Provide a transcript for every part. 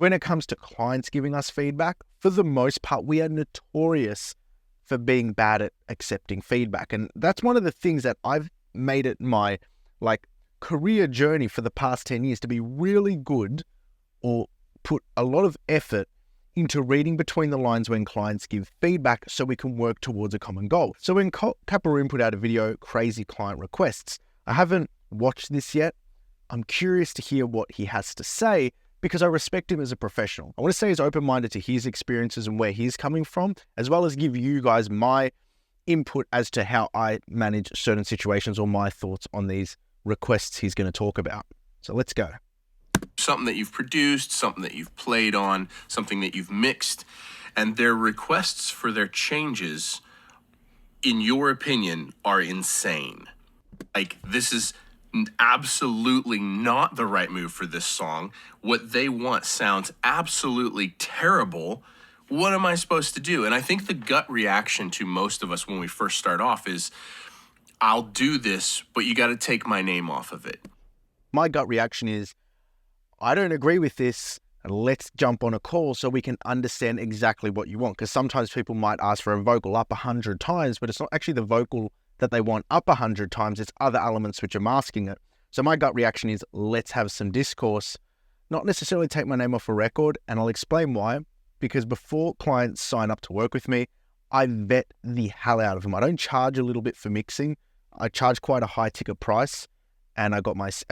When it comes to clients giving us feedback, for the most part, we are notorious for being bad at accepting feedback. And that's one of the things that I've made it my career journey for the past 10 years to be really good or put a lot of effort into reading between the lines when clients give feedback so we can work towards a common goal. So when Caparoon put out a video, Crazy Client Requests, I haven't watched this yet. I'm curious to hear what he has to say because I respect him as a professional. I want to say he's open-minded to his experiences and where he's coming from, as well as give you guys my input as to how I manage certain situations or my thoughts on these requests he's going to talk about. So let's go. Something that you've produced, something that you've played on, something that you've mixed, and their requests for their changes, in your opinion, are insane. Like, this is absolutely not the right move for this song. What they want sounds absolutely terrible. What am I supposed to do? And I think the gut reaction to most of us when we first start off is, I'll do this, but you got to take my name off of it. My gut reaction is, I don't agree with this. Let's jump on a call so we can understand exactly what you want. Because sometimes people might ask for a vocal up 100 times, but it's not actually the vocal that they want up 100 times. It's other elements which are masking it. So my gut reaction is, let's have some discourse, not necessarily take my name off a record. And I'll explain why. Because before clients sign up to work with me, I vet the hell out of them. I don't charge a little bit for mixing. I charge quite a high ticket price. And I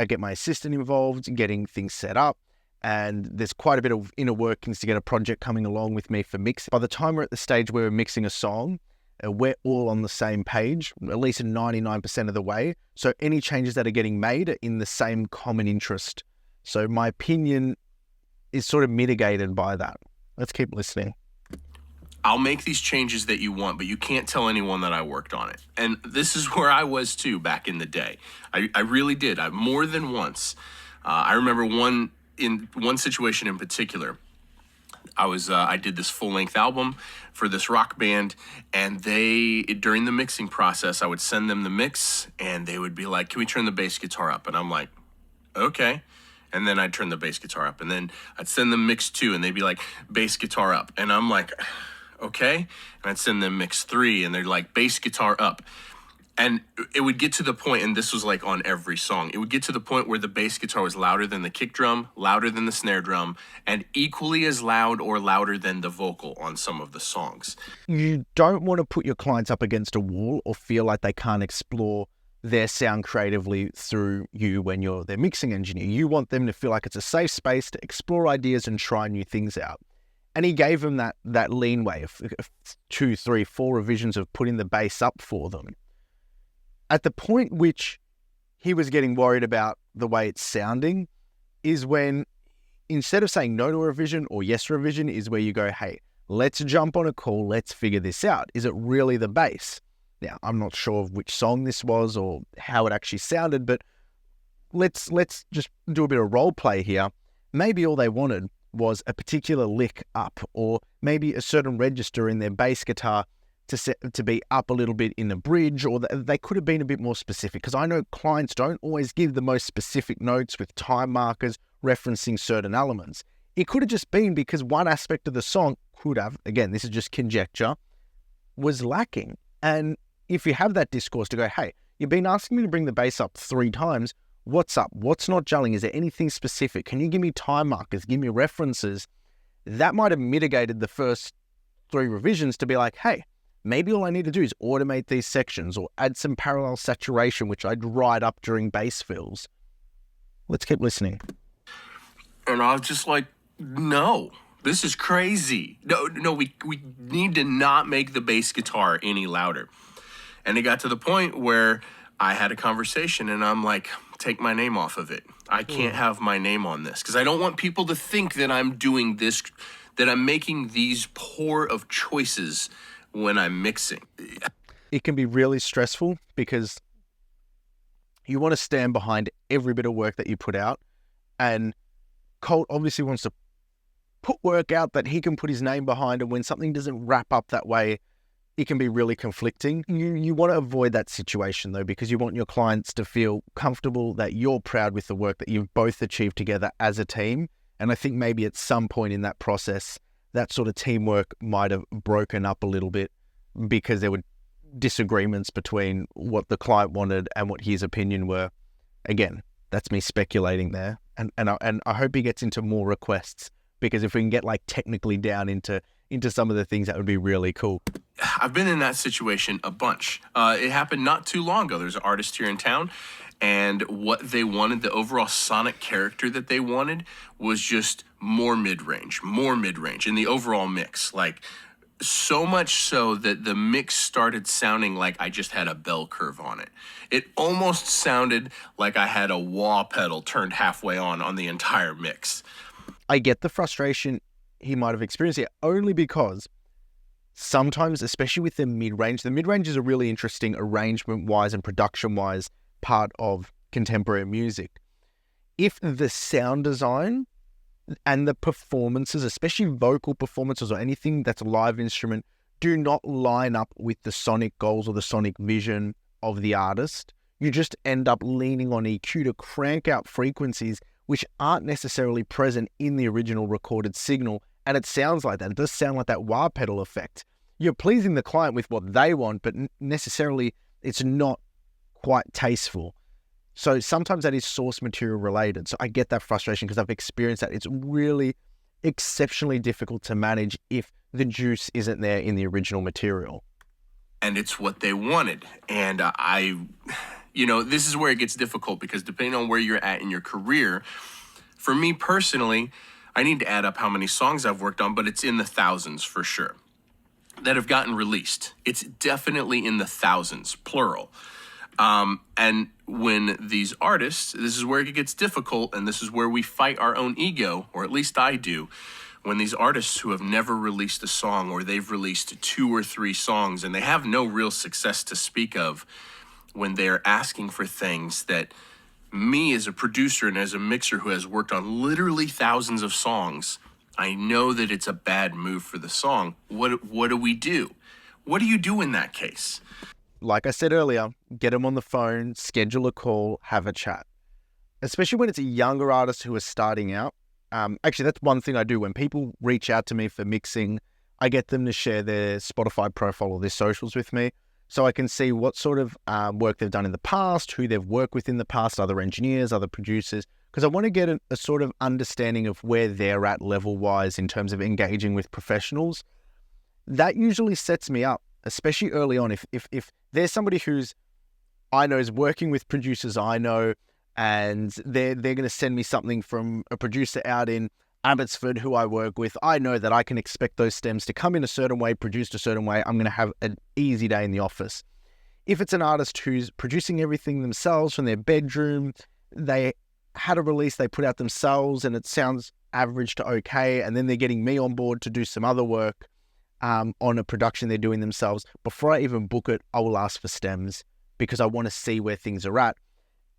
get my assistant involved in getting things set up. And there's quite a bit of inner workings to get a project coming along with me for mixing. By the time we're at the stage where we're mixing a song, we're all on the same page, at least 99% of the way. So any changes that are getting made are in the same common interest. So my opinion is sort of mitigated by that. Let's keep listening. I'll make these changes that you want, but you can't tell anyone that I worked on it. And this is where I was too back in the day. I really did. More than once. I remember one situation in particular. I did this full-length album for this rock band, and during the mixing process, I would send them the mix, and they would be like, "Can we turn the bass guitar up?" And I'm like, "Okay." And then I'd turn the bass guitar up, and then I'd send them mix 2, and they'd be like, "Bass guitar up." And I'm like, "Okay." And I'd send them mix 3, and they're like, "Bass guitar up." And it would get to the point, and this was like on every song, it would get to the point where the bass guitar was louder than the kick drum, louder than the snare drum, and equally as loud or louder than the vocal on some of the songs. You don't want to put your clients up against a wall or feel like they can't explore their sound creatively through you when you're their mixing engineer. You want them to feel like it's a safe space to explore ideas and try new things out. And he gave them that leanway of 2, 3, 4 revisions of putting the bass up for them. At the point which he was getting worried about the way it's sounding is when, instead of saying no to a revision or yes to a revision, is where you go, "Hey, let's jump on a call. Let's figure this out. Is it really the bass?" Now, I'm not sure of which song this was or how it actually sounded, but let's just do a bit of role play here. Maybe all they wanted was a particular lick up, or maybe a certain register in their bass guitar to be up a little bit in the bridge, or they could have been a bit more specific, because I know clients don't always give the most specific notes with time markers referencing certain elements. It could have just been because one aspect of the song could have, again, this is just conjecture, was lacking. And if you have that discourse to go, "Hey, you've been asking me to bring the bass up 3 times. What's up? What's not gelling? Is there anything specific? Can you give me time markers? Give me references?" That might have mitigated the first 3 revisions to be like, "Hey, maybe all I need to do is automate these sections or add some parallel saturation, which I'd write up during bass fills." Let's keep listening. And I was just like, no, this is crazy. No, we need to not make the bass guitar any louder. And it got to the point where I had a conversation and I'm like, take my name off of it. I can't have my name on this because I don't want people to think that I'm doing this, that I'm making these poor of choices when I'm mixing. It can be really stressful because you want to stand behind every bit of work that you put out. And Colt obviously wants to put work out that he can put his name behind. And when something doesn't wrap up that way, it can be really conflicting. You want to avoid that situation though, because you want your clients to feel comfortable that you're proud with the work that you've both achieved together as a team. And I think maybe at some point in that process, that sort of teamwork might have broken up a little bit because there were disagreements between what the client wanted and what his opinion were. Again, that's me speculating there. And I hope he gets into more requests, because if we can get like technically down into some of the things, that would be really cool. I've been in that situation a bunch. It happened not too long ago. There's an artist here in town, and what they wanted, the overall sonic character that they wanted, was just more mid-range in the overall mix. Like, so much so that the mix started sounding like I just had a bell curve on it. It almost sounded like I had a wah pedal turned halfway on the entire mix. I get the frustration he might have experienced here, only because sometimes, especially with the mid-range is a really interesting arrangement-wise and production-wise part of contemporary music. If the sound design and the performances, especially vocal performances or anything that's a live instrument, do not line up with the sonic goals or the sonic vision of the artist, you just end up leaning on EQ to crank out frequencies which aren't necessarily present in the original recorded signal. And it sounds like that. It does sound like that wah pedal effect. You're pleasing the client with what they want, but necessarily it's not quite tasteful. So sometimes that is source material related. So I get that frustration because I've experienced that. It's really exceptionally difficult to manage if the juice isn't there in the original material. And it's what they wanted. And this is where it gets difficult, because depending on where you're at in your career, for me personally, I need to add up how many songs I've worked on, but it's in the thousands for sure that have gotten released. It's definitely in the thousands, plural. And when these artists, this is where it gets difficult, and this is where we fight our own ego, or at least I do. When these artists who have never released a song, or they've released 2 or 3 songs and they have no real success to speak of, when they're asking for things that me as a producer and as a mixer who has worked on literally thousands of songs, I know that it's a bad move for the song. What do we do? What do you do in that case? Like I said earlier, get them on the phone, schedule a call, have a chat. Especially when it's a younger artist who is starting out. Actually, that's one thing I do. When people reach out to me for mixing, I get them to share their Spotify profile or their socials with me, so I can see what sort of work they've done in the past, who they've worked with in the past, other engineers, other producers, because I want to get a sort of understanding of where they're at level-wise in terms of engaging with professionals. That usually sets me up, especially early on. If there's somebody who's I know is working with producers I know, and they're going to send me something from a producer out in Abbotsford who I work with, I know that I can expect those stems to come in a certain way, produced a certain way. I'm going to have an easy day in the office. If it's an artist who's producing everything themselves from their bedroom, they had a release they put out themselves and it sounds average to okay, and then they're getting me on board to do some other work on a production they're doing themselves, before I even book it, I will ask for stems because I want to see where things are at.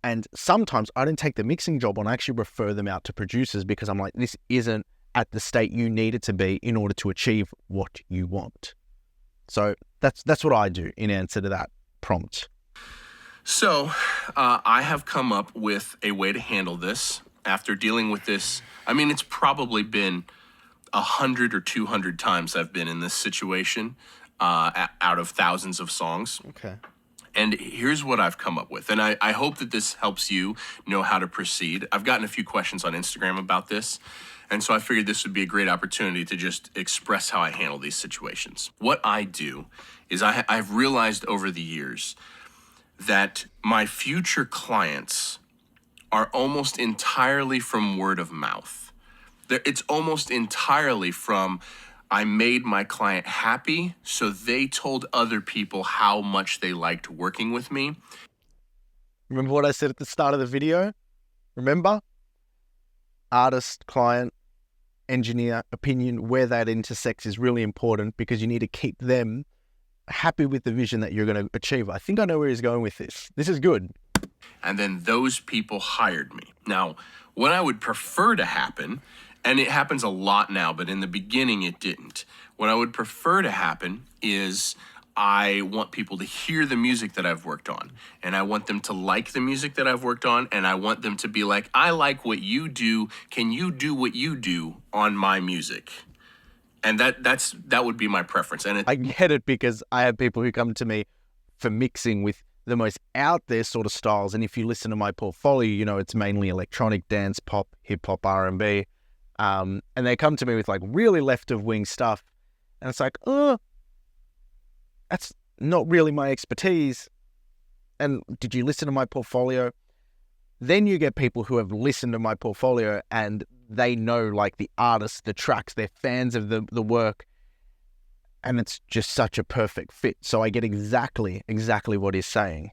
And sometimes I don't take the mixing job on, I actually refer them out to producers because I'm like, this isn't at the state you need it to be in order to achieve what you want. So that's what I do in answer to that prompt. So I have come up with a way to handle this after dealing with this. I mean, it's probably been 100 or 200 times I've been in this situation out of thousands of songs. Okay. And here's what I've come up with. And I hope that this helps you know how to proceed. I've gotten a few questions on Instagram about this. And so I figured this would be a great opportunity to just express how I handle these situations. What I do is I've realized over the years that my future clients are almost entirely from word of mouth. It's almost entirely from, I made my client happy, so they told other people how much they liked working with me. Remember what I said at the start of the video? Remember? Artist, client, engineer, opinion, where that intersects is really important because you need to keep them happy with the vision that you're going to achieve. I think I know where he's going with this. This is good. And then those people hired me. Now, what I would prefer to happen, and it happens a lot now, but in the beginning it didn't. What I would prefer to happen is I want people to hear the music that I've worked on, and I want them to like the music that I've worked on, and I want them to be like, I like what you do. Can you do what you do on my music? And that would be my preference. And I get it, because I have people who come to me for mixing with the most out there sort of styles. And if you listen to my portfolio, you know, it's mainly electronic, dance, pop, hip hop, R&B. And they come to me with like really left of wing stuff. And it's like, oh, that's not really my expertise. And did you listen to my portfolio? Then you get people who have listened to my portfolio and they know like the artists, the tracks, they're fans of the work. And it's just such a perfect fit. So I get exactly what he's saying.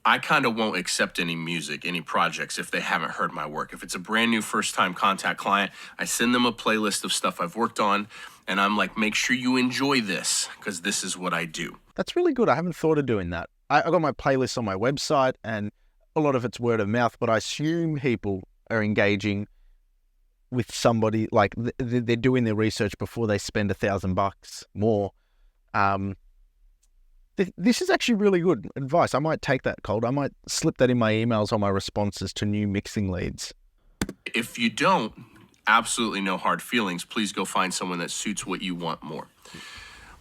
I kind of won't accept any music, any projects if they haven't heard my work. If it's a brand new first-time contact client, I send them a playlist of stuff I've worked on, and I'm like, make sure you enjoy this, because this is what I do. That's really good. I haven't thought of doing that. I got my playlist on my website, and a lot of it's word of mouth, but I assume people are engaging with somebody, like they're doing their research before they spend $1,000 more. This is actually really good advice. I might take that, Colt. I might slip that in my emails or my responses to new mixing leads. If you don't, absolutely no hard feelings. Please go find someone that suits what you want more.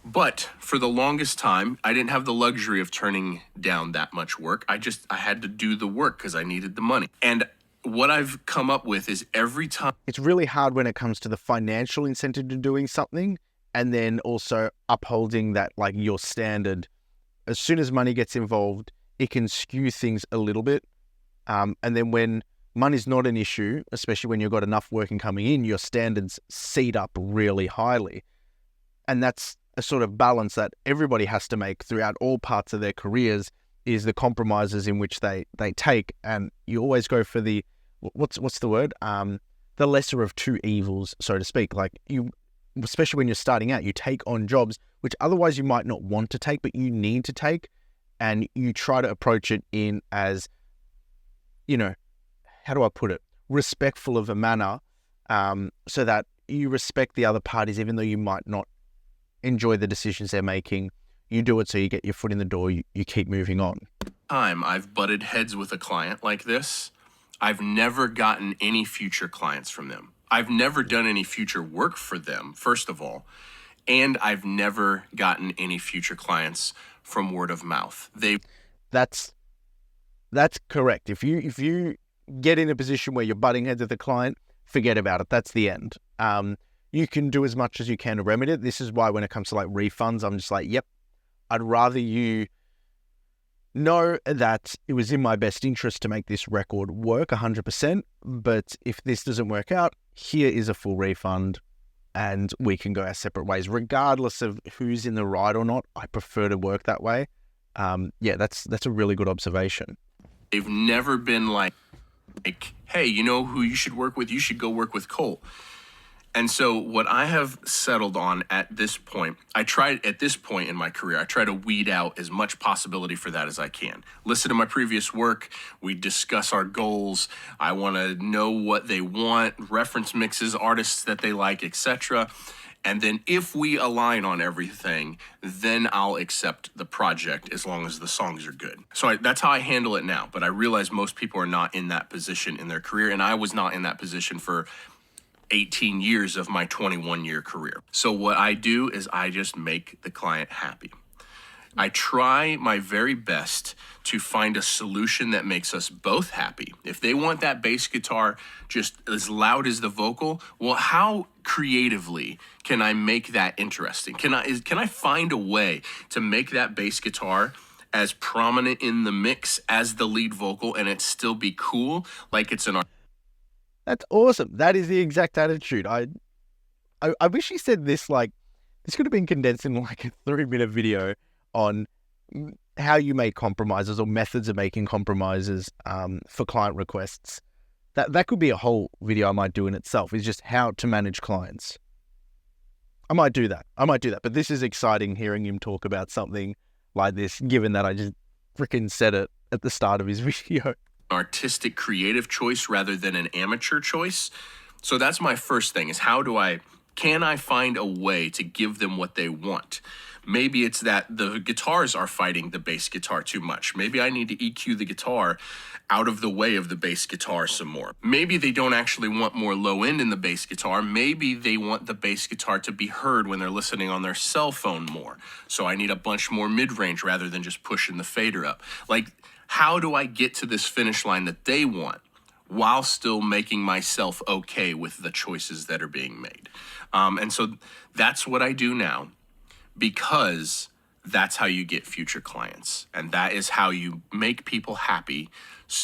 But for the longest time, I didn't have the luxury of turning down that much work. I had to do the work because I needed the money. And what I've come up with is every time... It's really hard when it comes to the financial incentive to doing something, and then also upholding that, like, your standard. As soon as money gets involved, it can skew things a little bit. And then when money's not an issue, especially when you've got enough work coming in, your standards seat up really highly. And that's a sort of balance that everybody has to make throughout all parts of their careers, is the compromises in which they take. And you always go for the, what's the word? The lesser of two evils, so to speak. Like, you, especially when you're starting out, you take on jobs which otherwise you might not want to take, but you need to take. And you try to approach it in as, you know, how do I put it? Respectful of a manner, so that you respect the other parties, even though you might not enjoy the decisions they're making. You do it so you get your foot in the door, you keep moving on. I've butted heads with a client like this. I've never gotten any future clients from them. I've never done any future work for them, first of all. And I've never gotten any future clients from word of mouth. That's correct. If you get in a position where you're butting heads with a client, forget about it. That's the end. You can do as much as you can to remedy it. This is why when it comes to like refunds, I'm just like, yep, I'd rather you know that it was in my best interest to make this record work 100%. But if this doesn't work out, here is a full refund and we can go our separate ways. Regardless of who's in the right or not, I prefer to work that way. Yeah, that's a really good observation. They've never been like, hey, you know who you should work with? You should go work with Cole. And so what I have settled on at this point, at this point in my career, I try to weed out as much possibility for that as I can. Listen to my previous work. We discuss our goals. I want to know what they want, reference mixes, artists that they like, etc. And then if we align on everything, then I'll accept the project as long as the songs are good. So that's how I handle it now. But I realize most people are not in that position in their career. And I was not in that position for 18 years of my 21-year career. So what I do is I just make the client happy. I try my very best to find a solution that makes us both happy. If they want that bass guitar just as loud as the vocal, well, how creatively can I make that interesting? Can I find a way to make that bass guitar as prominent in the mix as the lead vocal and it still be cool, like it's an... That's awesome. That is the exact attitude. I wish he said this, like, this could have been condensed in like a 3-minute video on how you make compromises or methods of making compromises for client requests. That could be a whole video I might do in itself, is just how to manage clients. I might do that. But this is exciting hearing him talk about something like this, given that I just freaking said it at the start of his video. Artistic creative choice rather than an amateur choice. So that's my first thing, is can I find a way to give them what they want? Maybe it's that the guitars are fighting the bass guitar too much. Maybe I need to EQ the guitar out of the way of the bass guitar some more. Maybe they don't actually want more low end in the bass guitar. Maybe they want the bass guitar to be heard when they're listening on their cell phone more. So I need a bunch more mid-range rather than just pushing the fader up. Like, how do I get to this finish line that they want while still making myself okay with the choices that are being made? And so that's what I do now, because that's how you get future clients. And that is how you make people happy.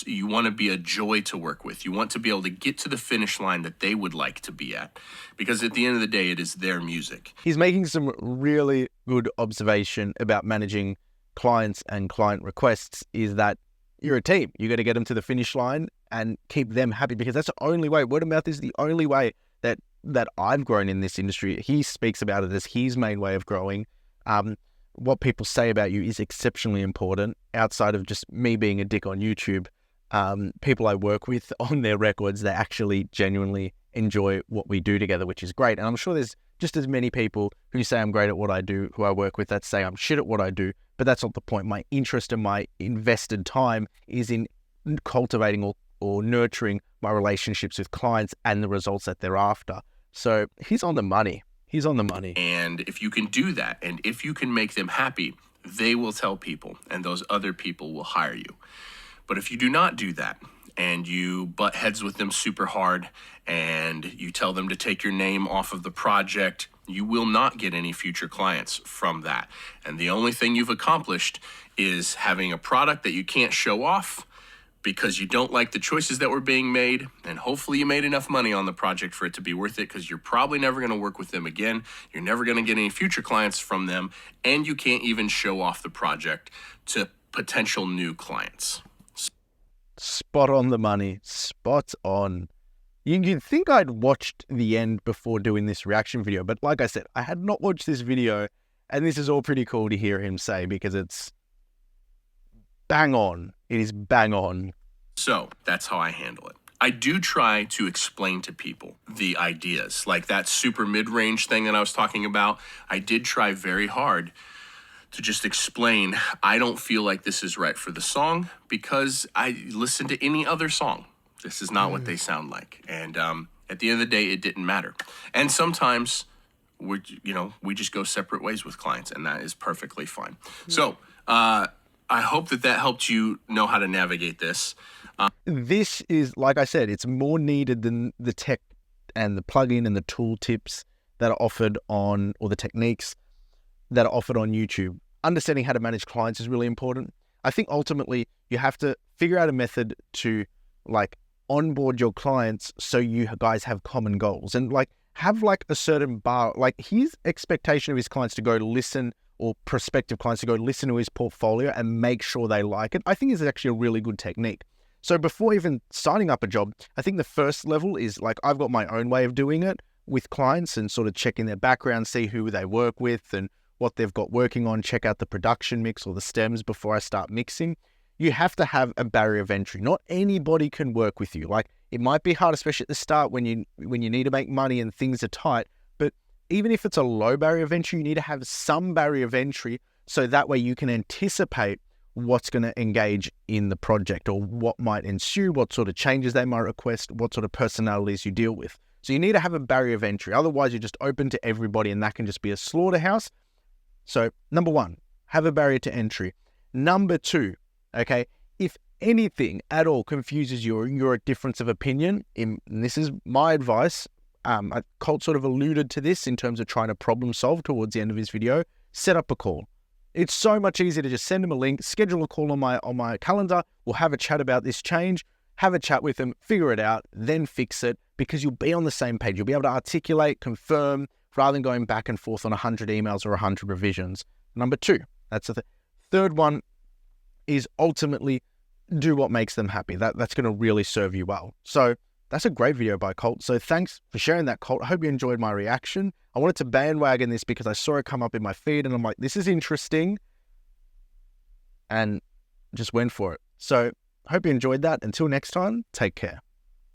You want to be a joy to work with. You want to be able to get to the finish line that they would like to be at, because at the end of the day, it is their music. He's making some really good observation about managing clients and client requests, is that you're a team. You got to get them to the finish line and keep them happy, because that's the only way. Word of mouth is the only way that I've grown in this industry. He speaks about it as his main way of growing. What people say about you is exceptionally important. Outside of just me being a dick on YouTube, people I work with on their records, they actually genuinely enjoy what we do together, which is great. And I'm sure there's just as many people who say I'm great at what I do, who I work with, that say I'm shit at what I do, but that's not the point. My interest and my invested time is in cultivating or nurturing my relationships with clients and the results that they're after. So he's on the money. He's on the money. And if you can do that, and if you can make them happy, they will tell people, and those other people will hire you. But if you do not do that, and you butt heads with them super hard, and you tell them to take your name off of the project, you will not get any future clients from that. And the only thing you've accomplished is having a product that you can't show off because you don't like the choices that were being made, and hopefully you made enough money on the project for it to be worth it, because you're probably never going to work with them again. You're never going to get any future clients from them, and you can't even show off the project to potential new clients. Spot on the money. Spot on. You'd think I'd watched the end before doing this reaction video, but like I said, I had not watched this video, and this is all pretty cool to hear him say, because it's bang on. It is bang on. So that's how I handle it. I do try to explain to people the ideas, like that super mid-range thing that I was talking about. I did try very hard to just explain, I don't feel like this is right for the song because I listened to any other song. This is not what they sound like. And at the end of the day, it didn't matter. And sometimes we just go separate ways with clients, and that is perfectly fine. So I hope that helped you know how to navigate this. This is, like I said, it's more needed than the tech and the plugin and the tool tips that are offered on, or the techniques that are offered on YouTube. Understanding how to manage clients is really important. I think ultimately you have to figure out a method to like onboard your clients so you guys have common goals, and like have like a certain bar, like his expectation of his clients to go listen, or prospective clients to go listen to his portfolio and make sure they like it, I think is actually a really good technique. So before even signing up a job, I think the first level is like, I've got my own way of doing it with clients and sort of checking their background, see who they work with and what they've got working on, check out the production mix or the stems before I start mixing. You have to have a barrier of entry. Not anybody can work with you. Like, it might be hard, especially at the start when you need to make money and things are tight, but even if it's a low barrier of entry, you need to have some barrier of entry so that way you can anticipate what's going to engage in the project or what might ensue, what sort of changes they might request, what sort of personalities you deal with. So you need to have a barrier of entry. Otherwise, you're just open to everybody and that can just be a slaughterhouse. So number one, have a barrier to entry. Number two, okay, if anything at all confuses you or you're a difference of opinion, and this is my advice, Colt sort of alluded to this in terms of trying to problem solve towards the end of his video, set up a call. It's so much easier to just send him a link, schedule a call on my calendar, we'll have a chat about this change, have a chat with him, figure it out, then fix it, because you'll be on the same page. You'll be able to articulate, confirm, rather than going back and forth on 100 emails or 100 revisions. Number two, that's the third one, is ultimately do what makes them happy. That's going to really serve you well. So that's a great video by Colt. So thanks for sharing that, Colt. I hope you enjoyed my reaction. I wanted to bandwagon this because I saw it come up in my feed and I'm like, this is interesting, and just went for it. So I hope you enjoyed that. Until next time, take care.